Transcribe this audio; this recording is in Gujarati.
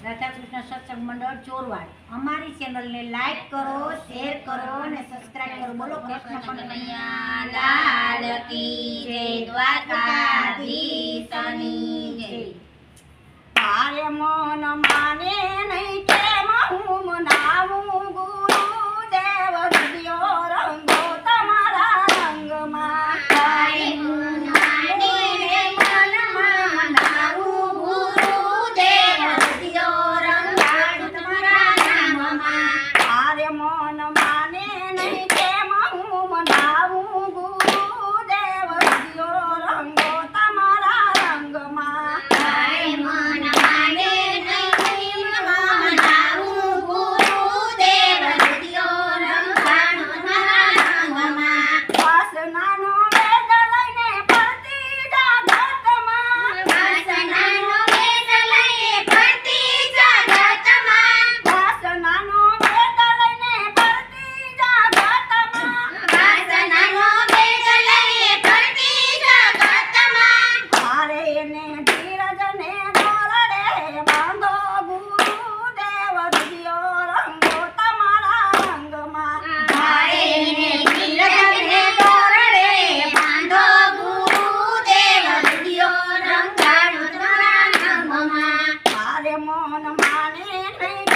રાધાકૃષ્ણ સત્સંગ મંડળ ચોરવાડ અમારી ચેનલને લાઈક કરો, શેર કરો અને સબસ્ક્રાઇબ કરો. બોલો કૃષ્ણ કનૈયા લાલ કી જય, દ્વારકાધીશની જય. તારે મન માને નહીં કેમ હું મનાવું ગુરુદેવ દિયો રંગો તમારા રંગમાં. તારે મન માને મનમાં મનાવું ગુરુદેવ દિયો રંગાડું તમારા નામમાં. તારે મન માને નહીં કેમ હું મનાવું ગુરુદેવ દિયો રંગો તમારા રંગમાં. તારે મન માને નહીં મનાવું ગુરુદેવ દિયો રંગાડું તમારા રંગમાં. વાસનાનો વેદ લઈને ફરતી જગતમાં. વાસનાનો વેદ લઈને ફરતી જગતમાં. વાસનાનો વેદ લઈને ફરતી જગતમાં. વાસનાનો વેદ લઈને ફરતી જગતમાં. તારે એને ધીરજને દોરડે બાંધો ગુરુદેવ દિયો રંગો તમારા રંગમાં. તારે એને ધીરજને દોરડે બાંધો ગુરુદેવ દિયો રંગાડું તમારા રંગમાં. તારે મન માને નહીં